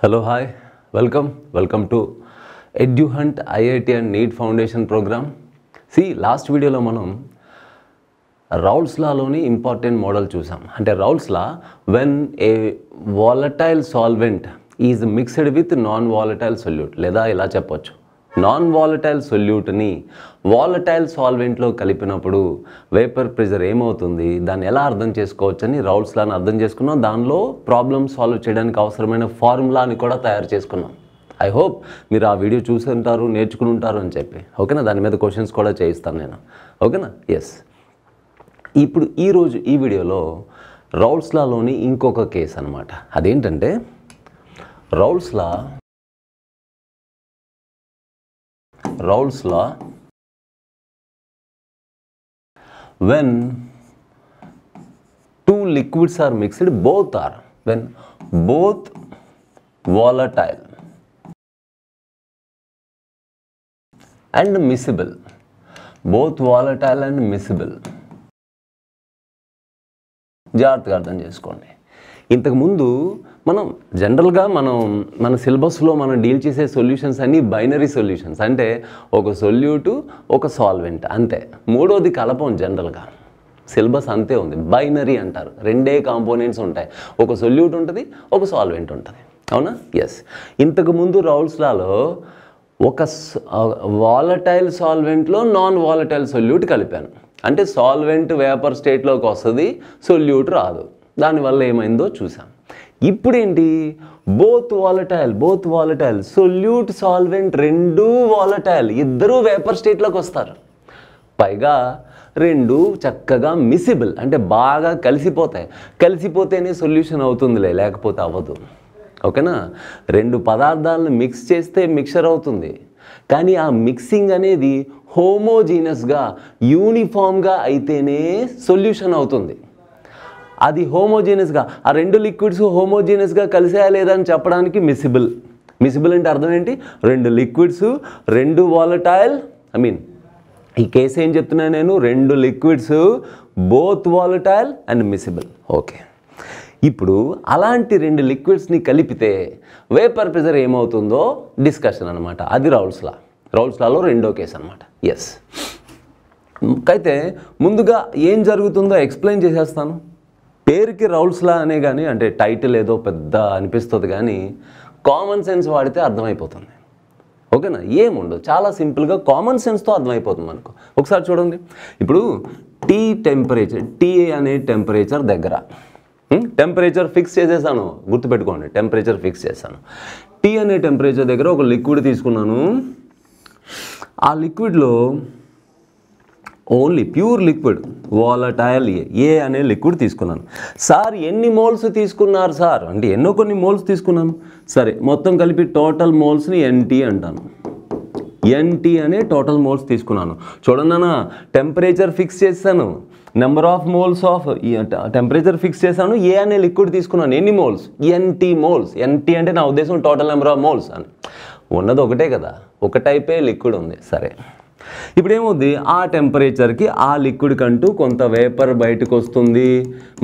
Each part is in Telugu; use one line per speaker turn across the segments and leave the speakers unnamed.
Hello, hi, welcome to EduHunt IIT and NEET Foundation program. See, last video lo manam Raoult's law loni important model chusam. Ante Raoult's law, when a volatile solvent is mixed with non-volatile solute, leda ila cheppochu. Non-volatile సొల్యూట్ని వాలటైల్ సాల్వెంట్లో కలిపినప్పుడు వేపర్ ప్రెషర్ ఏమవుతుంది, దాన్ని ఎలా అర్థం చేసుకోవచ్చని రౌల్ట్స్ లాని అర్థం చేసుకున్నాం. దానిలో ప్రాబ్లమ్ సాల్వ్ చేయడానికి అవసరమైన ఫార్ములాని కూడా తయారు చేసుకున్నాం. ఐ హోప్ మీరు ఆ వీడియో చూసి ఉంటారు, నేర్చుకుని ఉంటారు అని చెప్పి. ఓకేనా, దాని మీద క్వశ్చన్స్ కూడా చేయిస్తాను నేను. ఓకేనా, ఎస్. ఇప్పుడు ఈరోజు ఈ వీడియోలో రౌల్ట్స్ లాలోని ఇంకొక కేసు అనమాట. అదేంటంటే Raoult's law, when two liquids are mixed, when both volatile and miscible, జాగ్రత్తగా అర్థం చేసుకోండి. ఇంతకుముందు మనం జనరల్గా మన సిలబస్లో మనం డీల్ చేసే సొల్యూషన్స్ అన్నీ బైనరీ సొల్యూషన్స్, అంటే ఒక సొల్యూటు ఒక సాల్వెంట్ అంతే. మూడోది కలపం. జనరల్గా సిలబస్ అంతే ఉంది, బైనరీ అంటారు. రెండే కాంపోనెంట్స్ ఉంటాయి, ఒక సొల్యూట్ ఉంటుంది, ఒక సాల్వెంట్ ఉంటుంది. అవునా, ఎస్. ఇంతకుముందు రౌల్ట్స్ లాలో ఒక వాలటైల్ సాల్వెంట్లో నాన్ వాలటైల్ సొల్యూట్ కలిపాను, అంటే సాల్వెంట్ వేపర్ స్టేట్లోకి వస్తుంది, సొల్యూట్ రాదు. దానివల్ల ఏమైందో చూసాం. ఇప్పుడు ఏంటి, బోత్ వాలటైల్ సొల్యూట్ సాల్వెంట్ రెండూ వాలటైల్, ఇద్దరూ వేపర్ స్టేట్లోకి వస్తారు. పైగా రెండు చక్కగా మిసిబుల్, అంటే బాగా కలిసిపోతేనే సొల్యూషన్ అవుతుందిలే, లేకపోతే అవ్వదు. ఓకేనా, రెండు పదార్థాలను మిక్స్ చేస్తే మిక్చర్ అవుతుంది, కానీ ఆ మిక్సింగ్ అనేది హోమోజీనస్గా యూనిఫామ్గా అయితేనే సొల్యూషన్ అవుతుంది. అది హోమోజీనస్గా, ఆ రెండు లిక్విడ్స్ హోమోజీనస్గా కలిసేయా లేదా అని చెప్పడానికి మిసిబుల్ అంటే అర్థం ఏంటి, రెండు లిక్విడ్స్, రెండు వాలటైల్, ఈ కేసు ఏం చెప్తున్నా నేను, రెండు liquids both volatile and miscible. Okay, ఇప్పుడు అలాంటి రెండు లిక్విడ్స్ని కలిపితే వేపర్ ప్రెషర్ ఏమవుతుందో డిస్కషన్ అనమాట. అది రౌల్ట్స్ లాలో రెండో కేసు అనమాట. ఎస్, అయితే ముందుగా ఏం జరుగుతుందో ఎక్స్ప్లెయిన్ చేసేస్తాను. పేరుకి రౌల్ట్స్ లా అనే కానీ, అంటే టైటిల్ ఏదో పెద్ద అనిపిస్తుంది, కానీ కామన్ సెన్స్ వాడితే అర్థమైపోతుంది. ఓకేనా, ఏముండదు, చాలా సింపుల్గా కామన్ సెన్స్తో అర్థమైపోతుంది మనకు. ఒకసారి చూడండి, ఇప్పుడు టీ అనే టెంపరేచర్ దగ్గర టెంపరేచర్ ఫిక్స్ చేసేసాను, గుర్తుపెట్టుకోండి, టెంపరేచర్ ఫిక్స్ చేశాను. టీ అనే టెంపరేచర్ దగ్గర ఒక లిక్విడ్ తీసుకున్నాను. ఆ లిక్విడ్లో ఓన్లీ ప్యూర్ లిక్విడ్ వాలటైల్ ఏ అనే లిక్విడ్ తీసుకున్నాను. సార్ ఎన్ని మోల్స్ తీసుకున్నారు సార్ అంటే, కొన్ని మోల్స్ తీసుకున్నాను. సరే, మొత్తం కలిపి టోటల్ మోల్స్ని ఎన్టీ అంటాను. ఎన్టీ అనే టోటల్ మోల్స్ తీసుకున్నాను. చూడన్నా, టెంపరేచర్ ఫిక్స్ చేశాను, number of moles of temperature fix చేశాను, ఏ అనే లిక్విడ్ తీసుకున్నాను. ఎన్ని మోల్స్, ఎన్టీ మోల్స్. ఎన్టీ అంటే నా ఉద్దేశం టోటల్ నెంబర్ ఆఫ్ మోల్స్ అని. ఉన్నది ఒకటే కదా, ఒక టైపే లిక్విడ్ ఉంది. సరే, ఇప్పుడు ఏమవుద్ది, ఆ టెంపరేచర్కి ఆ లిక్విడ్ కంటూ కొంత వేపర్ బయటకు వస్తుంది.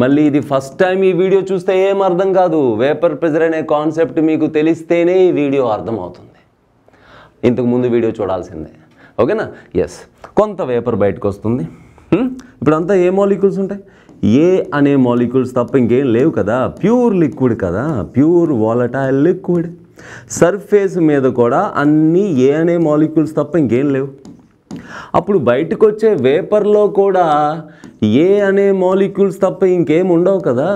మళ్ళీ ఇది ఫస్ట్ టైం ఈ వీడియో చూస్తే ఏం అర్థం కాదు, వేపర్ ప్రెషర్ అనే కాన్సెప్ట్ మీకు తెలిస్తేనే ఈ వీడియో అర్థమవుతుంది. ఇంతకుముందు వీడియో చూడాల్సిందే. ఓకేనా, ఎస్. కొంత వేపర్ బయటకు వస్తుంది. ఇప్పుడు అంతా ఏ మాలిక్యూల్స్ ఉంటాయి, ఏ అనే మాలిక్యూల్స్ తప్ప ఇంకేం లేవు కదా, ప్యూర్ లిక్విడ్ కదా, ప్యూర్ వాలటైల్ లిక్విడ్. సర్ఫేస్ మీద కూడా అన్నీ ఏ అనే మాలిక్యూల్స్ తప్ప ఇంకేం లేవు. అప్పుడు బయటకు వచ్చే వేపర్లో కూడా ఏ అనే మాలిక్యూల్స్ తప్ప ఇంకేం ఉండవు కదా.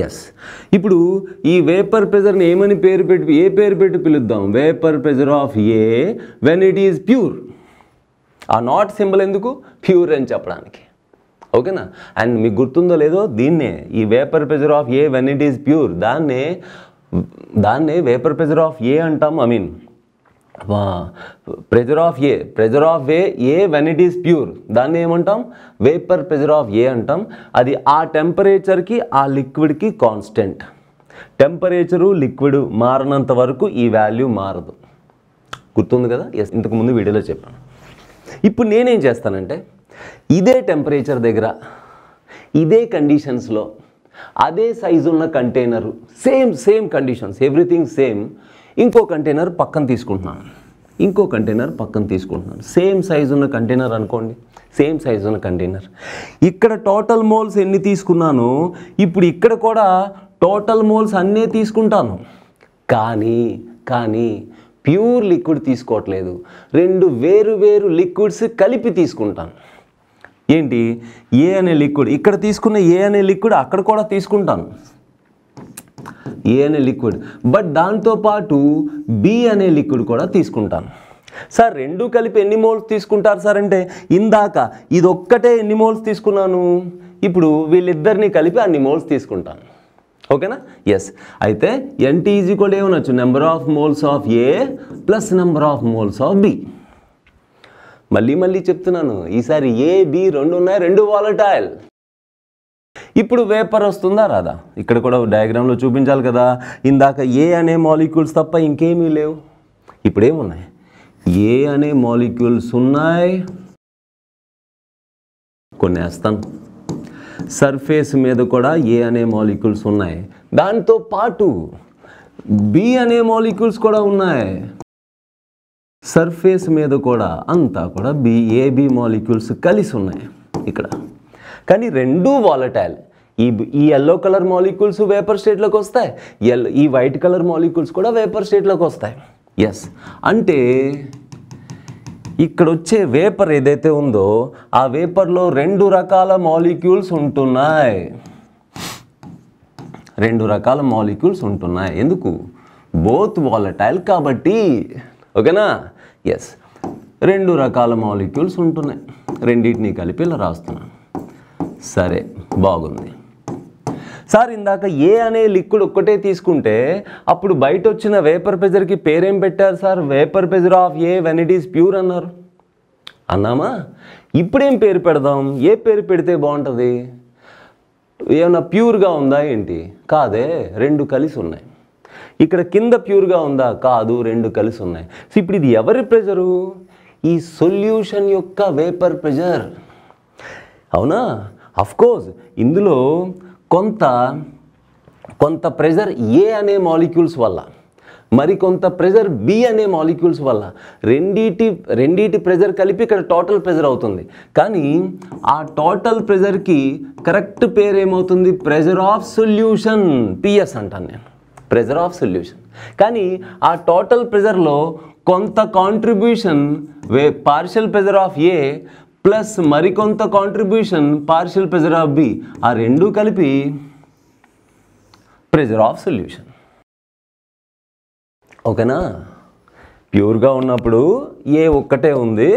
ఎస్, ఇప్పుడు ఈ వేపర్ ప్రెషర్ని ఏ పేరు పెట్టి పిలుద్దాం, vapour pressure of A when it is pure. ఆ నాట్ సింబల్ ఎందుకు, ప్యూర్ అని చెప్పడానికి. ఓకేనా, అండ్ మీకు గుర్తుందో లేదో, దీన్నే ఈ vapour pressure of A when it is pure, దాన్నే వేపర్ ప్రెషర్ ఆఫ్ ఏ అంటాం. Pressure of A when it is pure, దాన్ని ఏమంటాం, వేపర్ ప్రెషర్ ఆఫ్ ఏ అంటాం. అది ఆ టెంపరేచర్కి ఆ లిక్విడ్కి కాన్స్టెంట్. టెంపరేచరు లిక్విడ్ మారినంత వరకు ఈ వాల్యూ మారదు. గుర్తుంది కదా, ఎస్, ఇంతకుముందు వీడియోలో చెప్పాను. ఇప్పుడు నేనేం చేస్తానంటే, ఇదే టెంపరేచర్ దగ్గర, ఇదే కండిషన్స్లో అదే సైజు ఉన్న container, same conditions, everything same. ఇంకో కంటైనర్ పక్కన తీసుకుంటున్నాను, సేమ్ సైజు ఉన్న కంటైనర్ అనుకోండి, సేమ్ సైజు ఉన్న కంటైనర్. ఇక్కడ టోటల్ మోల్స్ ఎన్ని తీసుకున్నాను, ఇప్పుడు ఇక్కడ కూడా టోటల్ మోల్స్ అన్నీ తీసుకుంటాను. కానీ ప్యూర్ లిక్విడ్ తీసుకోవట్లేదు, రెండు వేరు లిక్విడ్స్ కలిపి తీసుకుంటాను. ఏంటి, ఏ అనే లిక్విడ్, ఇక్కడ తీసుకున్న ఏ అనే లిక్విడ్ అక్కడ కూడా తీసుకుంటాను, ఏ అనే లిక్విడ్. బట్ దాంతోపాటు బి అనే లిక్విడ్ కూడా తీసుకుంటాను. సార్ రెండు కలిపి ఎన్ని మోల్స్ తీసుకుంటారు సార్ అంటే, ఇందాక ఇదొక్కటే ఎన్ని మోల్స్ తీసుకున్నాను, ఇప్పుడు వీళ్ళిద్దరిని కలిపి అన్ని మోల్స్ తీసుకుంటాను. ఓకేనా? ఎస్. అయితే NT = ఏమనొచ్చు, number of moles of A plus number of moles of B. మళ్ళీ చెప్తున్నాను, ఈసారి ఏ బి రెండు ఉన్నాయి, రెండు వాలటైల్. ఇప్పుడు వేపర్ వస్తుందా రాదా, ఇక్కడ కూడా డయాగ్రామ్లో చూపించాలి కదా. ఇందాక ఏ అనే మాలిక్యూల్స్ తప్ప ఇంకేమీ లేవు, ఇప్పుడు ఏమున్నాయి, ఏ అనే మాలిక్యూల్స్ ఉన్నాయి, కొన్ని వేస్తాను. సర్ఫేస్ మీద కూడా ఏ అనే మాలిక్యూల్స్ ఉన్నాయి, దాంతో పాటు బి అనే మాలిక్యూల్స్ కూడా ఉన్నాయి. సర్ఫేస్ మీద కూడా అంతా కూడా ఏబి మాలిక్యూల్స్ కలిసి ఉన్నాయి ఇక్కడ. కానీ రెండూ వాలటైల్. ఈ ఎల్లో కలర్ మాలిక్యూల్స్ వేపర్ స్టేట్లోకి వస్తాయి, ఈ వైట్ కలర్ మాలిక్యూల్స్ కూడా వేపర్ స్టేట్లోకి వస్తాయి. ఎస్. అంటే ఇక్కడ వచ్చే వేపర్ ఏదైతే ఉందో ఆ వేపర్లో రెండు రకాల మాలిక్యూల్స్ ఉంటున్నాయి, ఎందుకు, బోత్ వాలటైల్ కాబట్టి. ఓకేనా? ఎస్. రెండు రకాల మాలిక్యూల్స్ ఉంటున్నాయి, రెండింటిని కలిపి ఇలా రాస్తున్నాను. సరే, బాగుంది సార్. ఇందాక ఏ అనే లిక్విడ్ ఒక్కటే తీసుకుంటే అప్పుడు బయట వచ్చిన వేపర్ ప్రెజర్కి పేరేం పెట్టారు sir, vapour pressure of A when it is pure అన్నారు, అన్నామా? ఇప్పుడేం పేరు పెడదాం, ఏ పేరు పెడితే బాగుంటుంది, ఏమన్నా ప్యూర్గా ఉందా ఏంటి, కాదే, రెండు కలిసి ఉన్నాయి. ఇక్కడ కింద ప్యూర్గా ఉందా, కాదు, రెండు కలిసి ఉన్నాయి. సో ఇప్పుడు ఇది ఎవరి ప్రెజరు, ఈ సొల్యూషన్ యొక్క వేపర్ ప్రెజర్, అవునా? అఫ్కోర్స్ ఇందులో కొంత ప్రెజర్ ఏ అనే మాలిక్యూల్స్ వల్ల, మరి కొంత ప్రెజర్ బి అనే మాలిక్యూల్స్ వల్ల, రెండిటి ప్రెజర్ కలిపి ఇక్కడ టోటల్ ప్రెజర్ అవుతుంది. కానీ ఆ టోటల్ ప్రెజర్కి కరెక్ట్ పేరు ఏమవుతుంది, ప్రెజర్ ఆఫ్ సొల్యూషన్, పిఎస్ అంటాను నేను, ప్రెజర్ ఆఫ్ సొల్యూషన్. కానీ ఆ టోటల్ ప్రెజర్లో కొంత contribution partial pressure of A plus మరికొంత contribution partial pressure of B, ఆ రెండు కలిపి ప్రెజర్ ఆఫ్ సొల్యూషన్. ఓకేనా? ప్యూర్గా ఉన్నప్పుడు ఏ ఒక్కటే ఉంది,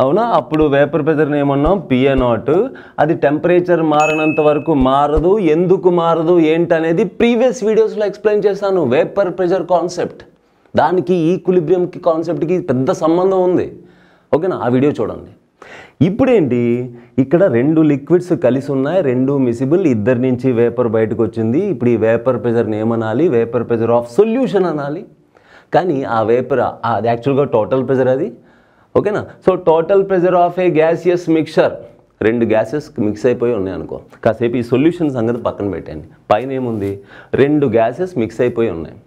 అవునా? అప్పుడు వేపర్ ప్రెజర్ని ఏమన్నాం, PA0. అది టెంపరేచర్ మారినంత వరకు మారదు, ఎందుకు మారదు ఏంటనేది ప్రీవియస్ వీడియోస్లో ఎక్స్ప్లెయిన్ చేశాను. వేపర్ ప్రెజర్ కాన్సెప్ట్, దానికి ఈక్విలిబ్రియంకి కాన్సెప్ట్కి పెద్ద సంబంధం ఉంది. ఓకేనా? ఆ వీడియో చూడండి. ఇప్పుడేంటి, ఇక్కడ రెండు లిక్విడ్స్ కలిసి ఉన్నాయి, రెండు మిసిబుల్, ఇద్దరి నుంచి వేపర్ బయటకు వచ్చింది. ఇప్పుడు ఈ వేపర్ ప్రెజర్ని ఏమనాలి, వేపర్ ప్రెజర్ ఆఫ్ సొల్యూషన్ అనాలి. కానీ ఆ వేపర్ అది యాక్చువల్గా టోటల్ ప్రెజర్ అది. ఓకేనా? So total pressure of A gaseous mixture, రెండు గ్యాసెస్ మిక్స్ అయిపోయి ఉన్నాయి అనుకో, కాసేపు ఈ సొల్యూషన్ సంగతి పక్కన పెట్టండి. పైన ఏముంది, రెండు గ్యాసెస్ మిక్స్ అయిపోయి ఉన్నాయి,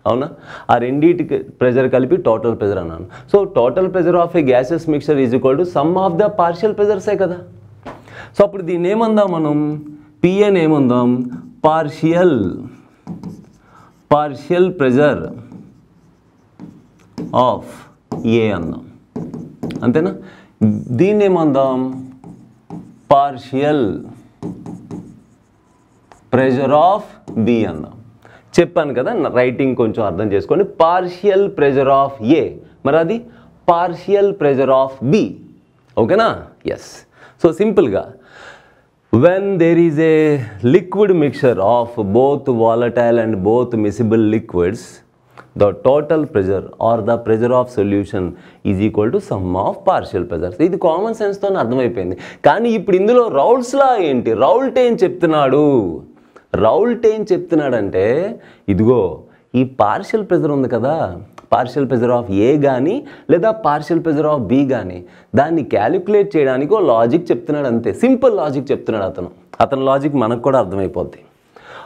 అవునా? ఆ రెండింటికి ప్రెజర్ కలిపి టోటల్ ప్రెజర్ అన్నాను. So total pressure of A gases mixture is equal to sum of the partial ప్రెజర్సే కదా. సో అప్పుడు దీన్ని ఏమందాం మనం, పిఎన్ ఏమందాం, పార్షియల్ ప్రెజర్ ఆఫ్ ఏ అందాం, అంతేనా? దీన్ని ఏమందాం, పార్షియల్ ప్రెజర్ ఆఫ్ బి అందాం. చెప్పాను కదా, రైటింగ్ కొంచెం అర్థం చేసుకోండి. పార్షియల్ ప్రెజర్ ఆఫ్ ఏ, మరి అది పార్షియల్ ప్రెజర్ ఆఫ్ బి. ఓకేనా? ఎస్. సో సింపుల్గా, when there is a liquid mixture of both volatile and both miscible liquids, the total pressure or the pressure of solution is equal to sum of partial pressures. ఇది కామన్ సెన్స్తో అర్థమైపోయింది. కానీ ఇప్పుడు ఇందులో రౌల్స్ లా ఏంటి, రౌల్ట్ ఏం చెప్తున్నాడంటే, ఇదిగో ఈ పార్షియల్ ప్రెజర్ ఉంది కదా, పార్షియల్ ప్రెజర్ ఆఫ్ ఏ కానీ లేదా పార్షియల్ ప్రెజర్ ఆఫ్ బి కానీ, దాన్ని క్యాలిక్యులేట్ చేయడానికి ఒక లాజిక్ చెప్తున్నాడు, అంతే. సింపుల్ లాజిక్ చెప్తున్నాడు అతను లాజిక్ మనకు కూడా అర్థమైపోద్ది.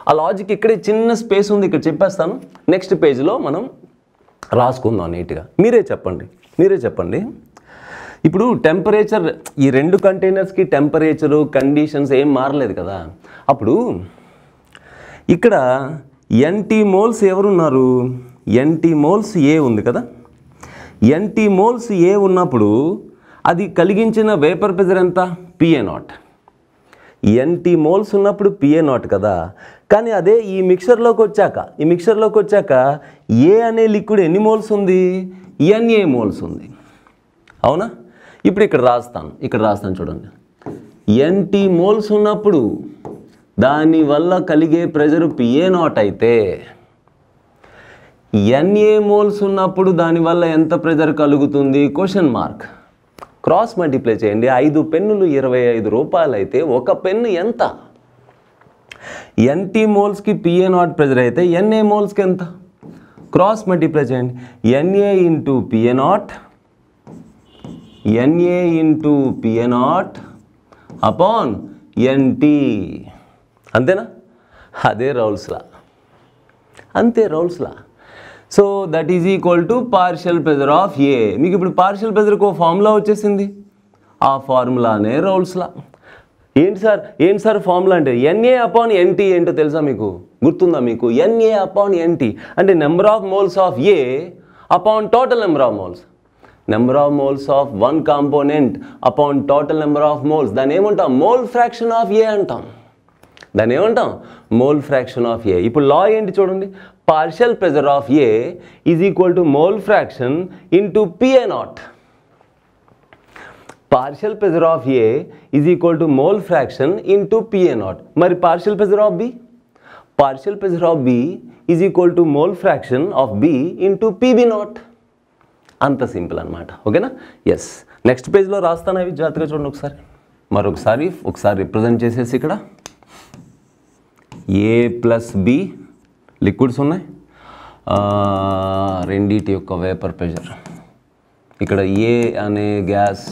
ఆ లాజిక్ ఇక్కడే చిన్న స్పేస్ ఉంది, ఇక్కడ చెప్పేస్తాను. నెక్స్ట్ పేజ్లో మనం రాసుకుందాం నీట్గా. మీరే చెప్పండి. ఇప్పుడు టెంపరేచర్, ఈ రెండు కంటైనర్స్కి టెంపరేచరు కండిషన్స్ ఏం మారలేదు కదా. అప్పుడు ఇక్కడ NT మోల్స్ ఎవరున్నారు? NT మోల్స్ A ఉంది కదా. NT మోల్స్ A ఉన్నప్పుడు అది కలిగించిన వేపర్ ప్రెజర్ ఎంత? PA0. NT మోల్స్ ఉన్నప్పుడు PA0 కదా. కానీ అదే ఈ మిక్సర్లోకి వచ్చాక A అనే లిక్విడ్ ఎన్ని మోల్స్ ఉంది? NA మోల్స్ ఉంది, అవునా? ఇప్పుడు ఇక్కడ రాస్తాను చూడండి. NT మోల్స్ ఉన్నప్పుడు దానివల్ల కలిగే ప్రెజరు PA0 అయితే NA మోల్స్ ఉన్నప్పుడు దానివల్ల ఎంత ప్రెజర్ కలుగుతుంది? Question mark. క్రాస్ మల్టిప్లై చేయండి. 5 పెన్నులు 25 రూపాయలు అయితే ఒక పెన్ను ఎంత? NT మోల్స్కి PA0 ప్రెజర్ అయితే NA మోల్స్కి ఎంత? క్రాస్ మల్టిప్లై చేయండి. NA into PA0 upon NT. అంతేనా? అదే Raoult's law. So that is equal to partial pressure of A. మీకు ఇప్పుడు పార్షియల్ ప్రెజర్కి ఒక ఫార్ములా వచ్చేసింది. ఆ ఫార్ములానే రౌల్స్ లా. ఏంటి సార్ ఫార్ములా అంటే? NA అపాన్ NT ఏంటో తెలుసా మీకు? గుర్తుందా మీకు? NA అపాన్ NT అంటే number of moles of A upon total number of moles. Number of moles of one component upon total number of moles. దాన్ని ఏమంటాం? మోల్ ఫ్రాక్షన్ ఆఫ్ A అంటాం. Mole fraction of A. ఇప్పుడు లా ఏంటి చూడండి. Partial pressure of A is equal to mole fraction into PA0. Partial pressure of A is equal to mole fraction into PA0. మరి partial pressure of B? Partial pressure of B is equal to mole fraction of B into PB0. అంత సింపుల్ అనమాట. ఓకేనా? ఎస్. నెక్స్ట్ పేజ్లో రాస్తాను, అవి జాగ్రత్తగా చూడండి ఒకసారి రిప్రజెంట్ చేసేసి ఇక్కడ A ప్లస్ B లిక్విడ్స్ ఉన్నాయి, రెండిటి యొక్క వేపర్ ప్రెషర్. ఇక్కడ A అనే గ్యాస్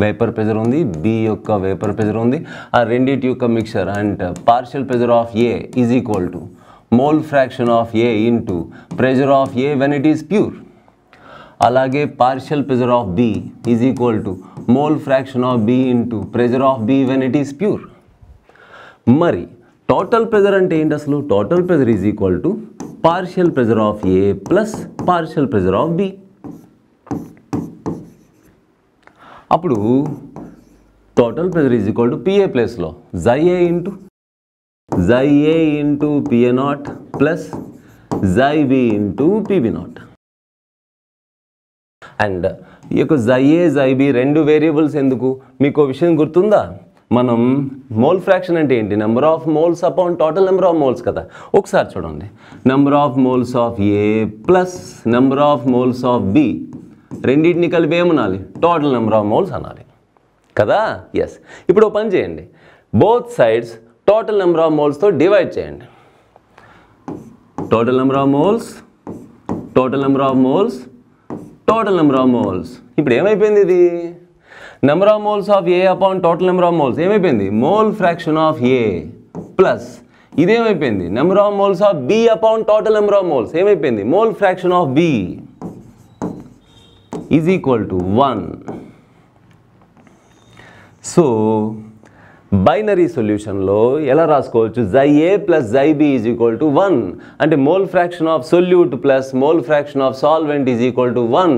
వేపర్ ప్రెషర్ ఉంది, B యొక్క వేపర్ ప్రెషర్ ఉంది. ఆ రెండిటి యొక్క mixture and partial pressure of A is equal to mole fraction of A into pressure of A when it is pure. అలాగే partial pressure of B is equal to mole fraction of B into pressure of B when it is pure. మరి టోటల్ ప్రెజర్ అంటే ఏంటి అసలు? Total pressure is equal to partial pressure of A plus partial pressure of B. అప్పుడు total pressure is equal to PA ప్లేస్లో xA into PA0 plus xB into PB0. And ఈ యొక్క xA xB రెండు వేరియబుల్స్ ఎందుకు? మీకు విషయం గుర్తుందా? మనం మోల్ ఫ్రాక్షన్ అంటే ఏంటి? Number of moles upon total number of moles కదా. ఒకసారి చూడండి. Number of moles of A plus number of moles of B రెండింటిని కలిపి ఏమనాలి? టోటల్ నెంబర్ ఆఫ్ మోల్స్ అనాలి కదా. ఎస్. ఇప్పుడు పని చేయండి, both sides total number of మోల్స్తో డివైడ్ చేయండి. Total number of moles. ఇప్పుడు ఏమైపోయింది? ఇది number of moles of A upon total number of moles ఏమైపోయింది? Mole fraction of A plus ఇదేమైపోయింది? Number of moles of B upon total number of moles ఏమైపోయింది? Mole fraction of B is equal to 1. So binary సొల్యూషన్లో ఎలా రాసుకోవచ్చు? xA plus xB is equal to 1 అంటే mole fraction of solute plus mole fraction of solvent is equal to 1.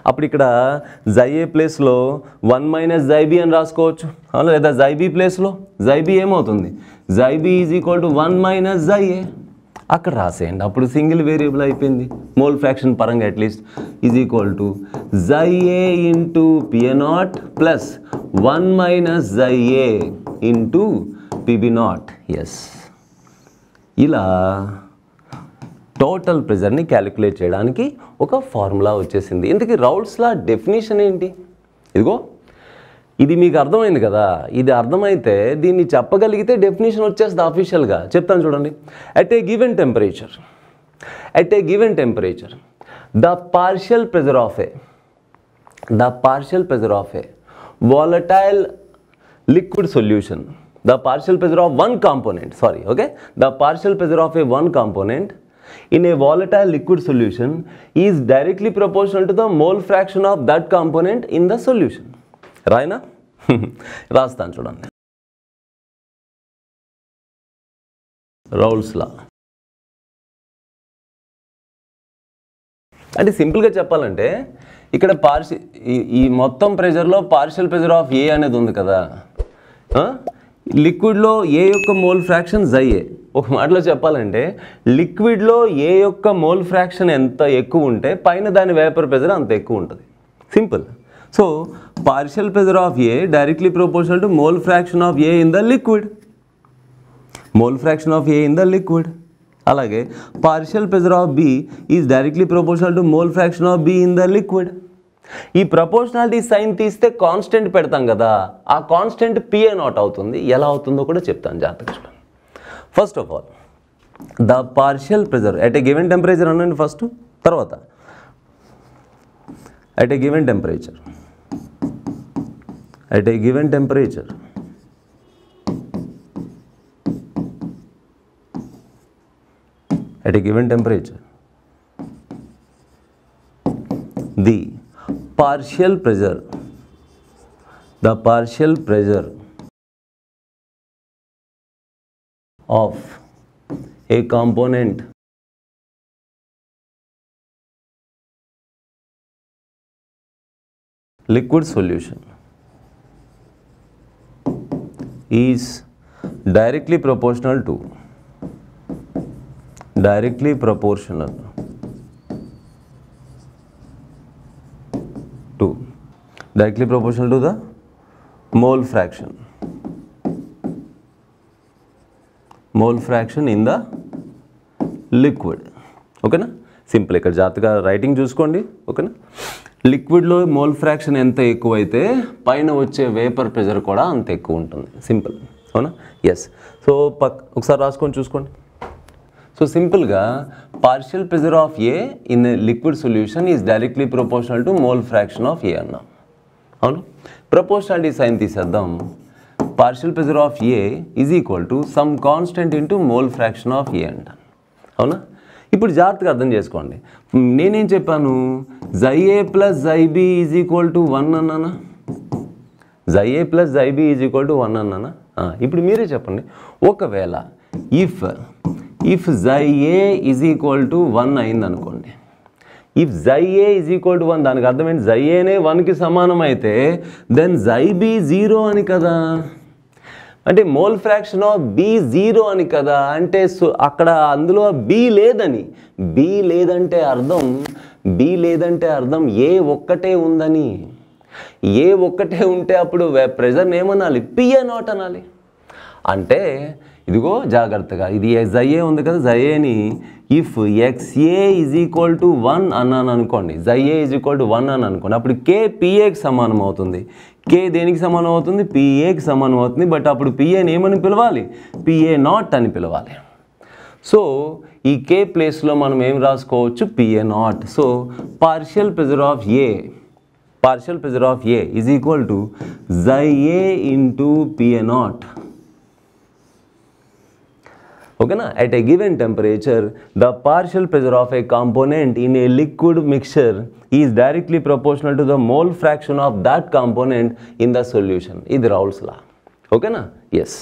అప్పుడు ఇక్కడ xA ప్లేస్లో 1 మైనస్ xB అని రాసుకోవచ్చు, లేదా xB ప్లేస్లో xB ఏమవుతుంది? xB is equal to 1 minus xA. అక్కడ రాసేయండి. అప్పుడు సింగిల్ వేరియబుల్ అయిపోయింది మోల్ ఫ్రాక్షన్ పరంగా. At least is equal to xA into PA0 plus 1 minus xA into PB0. Yes. ఇలా టోటల్ ప్రెజర్ని క్యాలిక్యులేట్ చేయడానికి ఒక ఫార్ములా వచ్చేసింది. ఇంతకీ రౌల్స్ లా డెఫినేషన్ ఏంటి? ఇదిగో ఇది మీకు అర్థమైంది కదా. ఇది అర్థమైతే దీన్ని చెప్పగలిగితే డెఫినేషన్ వచ్చేస్తుంది అఫీషియల్గా. చెప్తాను చూడండి. At a given temperature the partial pressure of A volatile liquid solution the partial pressure of one component, sorry, okay, the partial pressure of a one component in a volatile liquid solution is directly proportional to the mole fraction of that component in the solution. రాయనా రాస్తాను చూడండి. రౌల్స్ లా అంటే సింపుల్గా చెప్పాలంటే ఇక్కడ ఈ మొత్తం ప్రెషర్లో పార్షియల్ ప్రెషర్ ఆఫ్ ఏ అనేది ఉంది కదా, లిక్విడ్లో ఏ యొక్క మోల్ ఫ్రాక్షన్ జైఏ. ఒక మాటలో చెప్పాలంటే లిక్విడ్లో ఏ యొక్క మోల్ ఫ్రాక్షన్ ఎంత ఎక్కువ ఉంటే పైన దాని వేపర్ ప్రెషర్ అంత ఎక్కువ ఉంటుంది. Simple. So partial pressure of A directly proportional to mole fraction of A in the liquid. Mole fraction of A in the liquid. అలాగే partial pressure of B is directly proportional to mole fraction of B in the liquid. ఈ ప్రపోర్షనాలిటీ సైన్ తీస్తే కాన్స్టెంట్ పెడతాం కదా, ఆ కాన్స్టెంట్ పిఏ నాట్ అవుతుంది. ఎలా అవుతుందో కూడా చెప్తాను జాగ్రత్తగా చూడండి. First of all the partial pressure at a given temperature అనండి ఫస్ట్, తర్వాత at a given temperature, at a given temperature at a given temperature the partial pressure of a component liquid solution is directly proportional to directly proportional to the mole fraction in the liquid. ఓకేనా? సింపుల్. ఇక్కడ జాగ్రత్తగా రైటింగ్ చూసుకోండి. ఓకేనా? లిక్విడ్లో మోల్ ఫ్రాక్షన్ ఎంత ఎక్కువైతే పైన వచ్చే వేపర్ ప్రెషర్ కూడా అంత ఎక్కువ ఉంటుంది. సింపుల్. అవునా? ఎస్. సో ఒకసారి రాసుకొని చూసుకోండి. సో సింపుల్గా partial pressure of A in a liquid solution is directly proportional to mole fraction of A అన్నాం. అవును? ప్రపోర్షనాలిటీ సైన్ తీసేద్దాం. Partial pressure of A is equal to some constant into mole fraction of A అంటాను. అవునా? ఇప్పుడు జాగ్రత్తగా అర్థం చేసుకోండి. నేనేం చెప్పాను? Chi A plus chi B is equal to 1 అన్నానా? Chi A plus chi B is equal to 1 అన్నానా? ఇప్పుడు మీరే చెప్పండి. ఒకవేళ if chi A is equal to 1 అయింది అనుకోండి. If chi A is equal to 1 దానికి అర్థం ఏంటి? జైఏనే 1కి సమానం అయితే దెన్ జైబి 0 అని కదా. అంటే మోల్ ఫ్రాక్షన్ ఆఫ్ బి 0 అని కదా. అంటే అక్కడ అందులో బి లేదని. బి లేదంటే అర్థం ఏ ఒక్కటే ఉందని. ఏ ఒక్కటే ఉంటే అప్పుడు ప్రెజర్ని ఏమనాలి? పిఏ నాట్ అనాలి. అంటే ఇదిగో జాగ్రత్తగా ఇది జైఏ ఉంది కదా, జైఏని if x A is equal to 1 అన్నాను అనుకోండి, జైఏ ఈజ్ ఈక్వల్ టు 1 అని అనుకోండి, అప్పుడు కే పిఏకి సమానం అవుతుంది. కే దేనికి సమానం అవుతుంది? పిఏకి సమానం అవుతుంది. బట్ అప్పుడు పిఏని ఏమని పిలవాలి? పిఏ నాట్ అని పిలవాలి. సో ఈ కే ప్లేస్లో మనం ఏం రాసుకోవచ్చు? P A naught. So partial pressure of A is equal to chi A into P A naught. ఓకేనా? at a given temperature the partial pressure of a component in a liquid mixture is directly proportional to the mole fraction of that component in the solution. ఇది రౌల్స్ లా. ఓకేనా? ఎస్.